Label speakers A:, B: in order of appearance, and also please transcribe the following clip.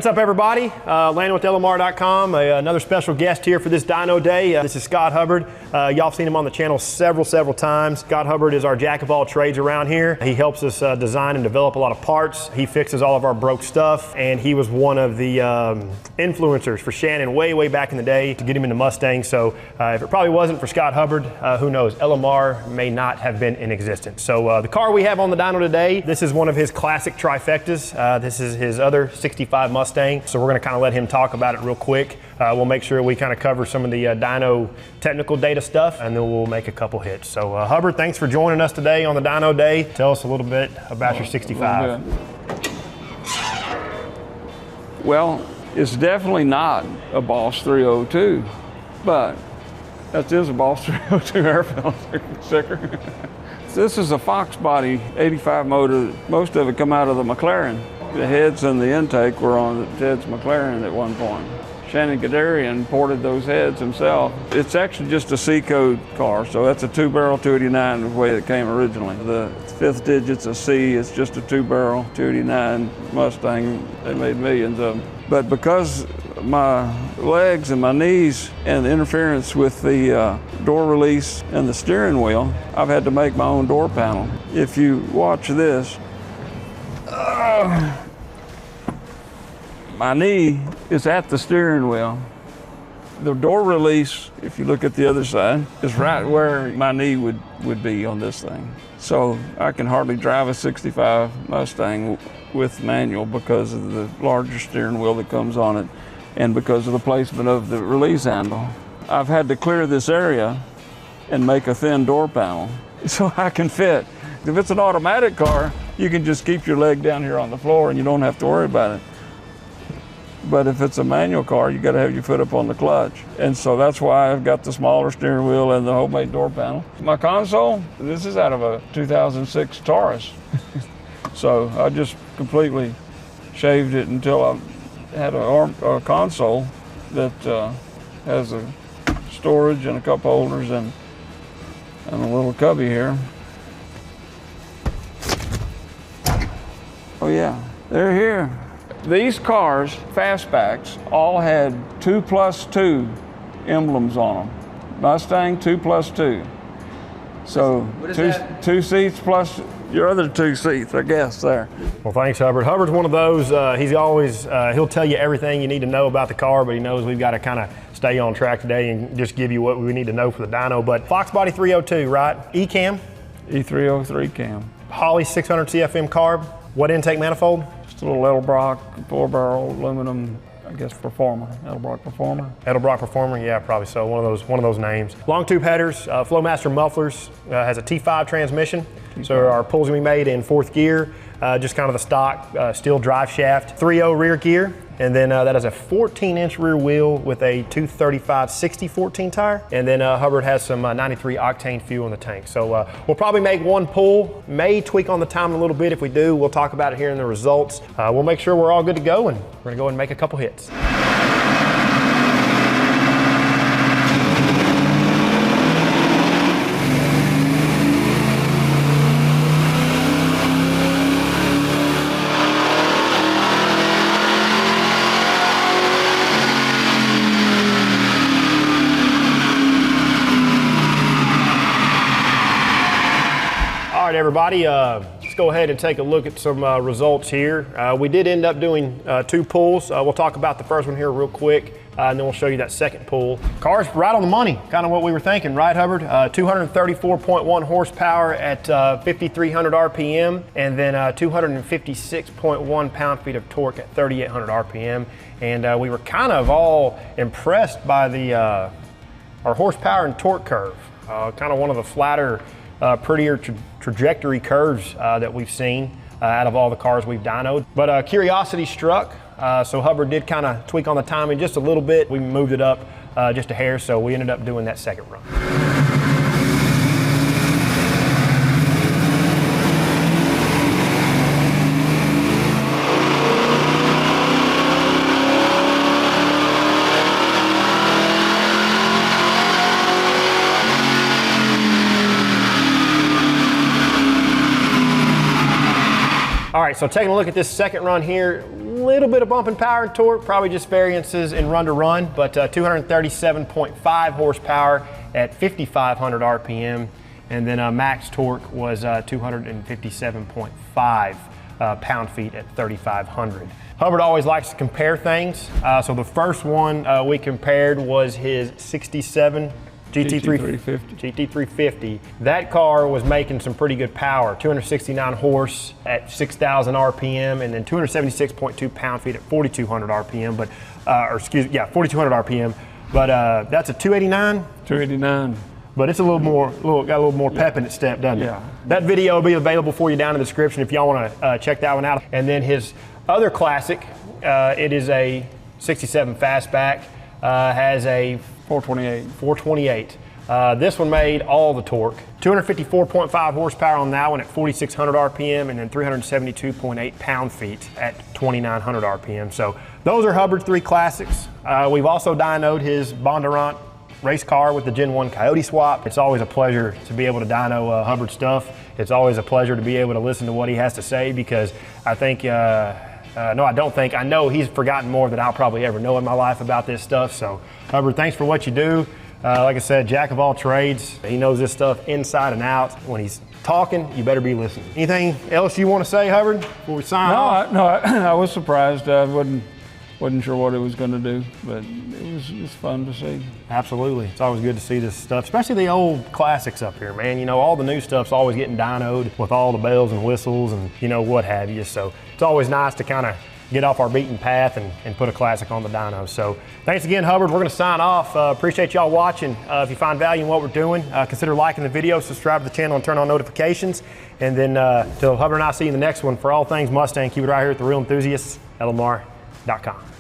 A: What's up, everybody? Landon with Edelbrock.com. Another special guest here for this dyno day. This is Scott Hubbard. Y'all have seen him on the channel several times. Scott Hubbard is our jack of all trades around here. He helps us design and develop a lot of parts. He fixes all of our broke stuff, and he was one of the influencers for Shannon way back in the day to get him into Mustangs. So if it probably wasn't for Scott Hubbard, who knows, LMR may not have been in existence. So the car we have on the dyno today, this is one of his classic trifectas. This is his other 65 Mustang. So we're gonna kind of let him talk about it real quick. We'll make sure we kind of cover some of the dyno technical data stuff, and then we'll make a couple hits. So Hubbard, thanks for joining us today on the dyno day. Tell us a little bit about your 65.
B: Well, it's definitely not a Boss 302, but that is a Boss 302 air filter sticker. This is a Fox body 85 motor. Most of it come out of the McLaren. The heads and the intake were on Ted's McLaren at one point. Shannon Gadarian ported those heads himself. It's actually just a C-code car, so that's a two-barrel 289 the way it came originally. The fifth digit's a C, it's just a two-barrel 289 Mustang. They made millions of them. But because my legs and my knees and the interference with the door release and the steering wheel, I've had to make my own door panel. If you watch this, my knee is at the steering wheel. The door release, if you look at the other side, is right where my knee would be on this thing. So I can hardly drive a 65 Mustang with manual because of the larger steering wheel that comes on it and because of the placement of the release handle. I've had to clear this area and make a thin door panel so I can fit. If it's an automatic car, you can just keep your leg down here on the floor and you don't have to worry about it. But if it's a manual car, you gotta have your foot up on the clutch. And so that's why I've got the smaller steering wheel and the homemade door panel. My console, this is out of a 2006 Taurus. So I just completely shaved it until I had a console that has a storage and a cup holders and a little cubby here. Oh yeah, they're here. These cars, fastbacks, all had 2+2 emblems on them. Mustang 2+2. So two seats plus your other two seats, I guess, there.
A: Well, thanks, Hubbard. Hubbard's one of those, he's always, he'll tell you everything you need to know about the car, but he knows we've got to kind of stay on track today and just give you what we need to know for the dyno. But Fox body 302, right? E-cam?
B: E303 cam.
A: Holley 600 CFM carb. What intake manifold?
B: Just a little Edelbrock 4-barrel aluminum, I guess, Performer. Edelbrock Performer.
A: Edelbrock Performer, yeah, probably so. One of those names. Long tube headers. Flowmaster Mufflers has a T5 transmission. So our pulls gonna be made in 4th gear. Just kind of the stock steel drive shaft. 3.0 rear gear. And then that has a 14-inch rear wheel with a 235/60/14 tire. And then Hubbard has some 93 octane fuel in the tank. So we'll probably make one pull, may tweak on the time a little bit. If we do, we'll talk about it here in the results. We'll make sure we're all good to go, and we're gonna go ahead and make a couple hits. Everybody, let's go ahead and take a look at some results here. We did end up doing 2 pulls. We'll talk about the first one here real quick, and then we'll show you that second pull. Car's right on the money, kind of what we were thinking, right, Hubbard? 234.1 horsepower at 5,300 RPM, and then 256.1 pound-feet of torque at 3,800 RPM. And we were kind of all impressed by the our horsepower and torque curve. Kind of one of the flatter, prettier trajectory curves that we've seen out of all the cars we've dynoed. But curiosity struck, so Hubbard did kind of tweak on the timing just a little bit. We moved it up just a hair, so we ended up doing that second run. All right, so taking a look at this second run here, a little bit of bump in power and torque, probably just variances in run to run, but 237.5 horsepower at 5,500 RPM. And then max torque was 257.5 pound-feet at 3,500. Hubbard always likes to compare things. So the first one we compared was his 67 GT350. That car was making some pretty good power, 269 horse at 6,000 RPM, and then 276.2 pound-feet at 4,200 RPM, but, 4,200 RPM. But that's a 289?
B: 289.
A: But it's got a little more pep in its step, doesn't it?
B: Yeah.
A: That video will be available for you down in the description if y'all want to check that one out. And then his other classic, it is a 67 fastback, has a 428. This one made all the torque. 254.5 horsepower on that one at 4,600 RPM, and then 372.8 pound-feet at 2,900 RPM. So those are Hubbard's 3 classics. We've also dynoed his Bondurant race car with the Gen 1 Coyote swap. It's always a pleasure to be able to dyno Hubbard stuff. It's always a pleasure to be able to listen to what he has to say, because I think, I know he's forgotten more than I'll probably ever know in my life about this stuff. So Hubbard, thanks for what you do. Like I said, jack of all trades. He knows this stuff inside and out. When he's talking, you better be listening. Anything else you want to say, Hubbard, before we sign off?
B: I was surprised. I wasn't sure what it was going to do, but it was fun to see.
A: Absolutely. It's always good to see this stuff, especially the old classics up here, man. You know, all the new stuff's always getting dynoed with all the bells and whistles and, you know, what have you. So it's always nice to kind of get off our beaten path and put a classic on the dyno. So thanks again, Hubbard. We're going to sign off. Appreciate y'all watching. If you find value in what we're doing, consider liking the video, subscribe to the channel, and turn on notifications. And then till Hubbard and I see you in the next one, for all things Mustang, keep it right here at The Real Enthusiasts, Edelbrock.com.